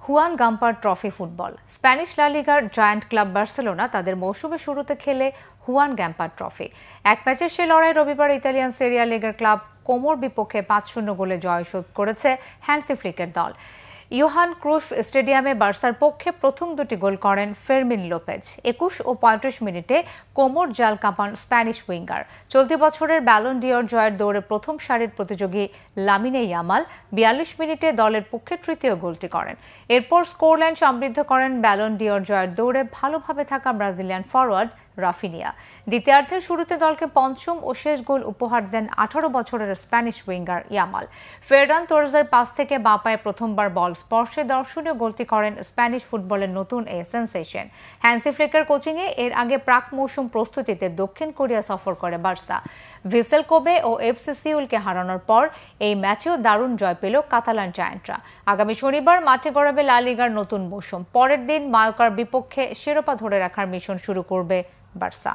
Juan Gamper trophy football. Spanish লা লিগার giant club Barcelona তাদের মৌসুমের শুরুতে খেলে হুয়ান গাম্পার ট্রফি। এক ম্যাচের সে লড়াই রবিবার ইতালিয়ান সেরিয়া লিগার ক্লাব কোমোর বিপক্ষে ৫-০ গোলে জয় শোধ করেছে হ্যান্সি ফ্লিকের দল। ইয়োহান ক্রুইফ স্টেডিয়ামে বার্সার পক্ষে প্রথম দুটি গোল করেন ফেরমিন লোপেজ। ২১ ও ৩৫ মিনিটে কোমোর জাল কাঁপান স্প্যানিশ উইঙ্গার। চলতি বছরের ব্যালন ডিওর জয়ের দৌড়ে প্রথম সারির প্রতিযোগী লামিনে ইয়ামাল ৪২ মিনিটে দলের পক্ষে তৃতীয় গোলটি করেন। এরপর স্কোরলাইন সমৃদ্ধ করেন ব্যালন ডিওর জয়ের দৌড়ে ভালোভাবে থাকা ব্রাজিলিয়ান ফরওয়ার্ড রাফিনিয়া। দ্বিতীয়ার্ধের শুরুতে দলকে পঞ্চম ও শেষ গোল উপহার দেন ১৮ বছরের স্প্যানিশ উইঙ্গার ইয়ামাল। ফেররান তোরেজের পাস থেকে বাঁ পায়ে প্রথমবার বল স্পর্শে দর্শনীয় গোলটি করেন স্প্যানিশ ফুটবলের নতুন এই সেনসেশন। হ্যান্সি ফ্লিকের কোচিংয়ে এর আগে প্রাক মৌসুম প্রস্তুতিতে দক্ষিণ কোরিয়া সফর করে বার্সা। ভিসেল কোবে ও এফসি সিউলকে হারানোর পর এই ম্যাচেও দারুণ জয় পেল কাতালান জায়ান্টরা। আগামী শনিবার মাঠে গড়াবে লা লিগার নতুন মৌসুম। পরের দিন মায়োর্কার বিপক্ষে শিরোপা ধরে রাখার মিশন শুরু করবে বার্সা।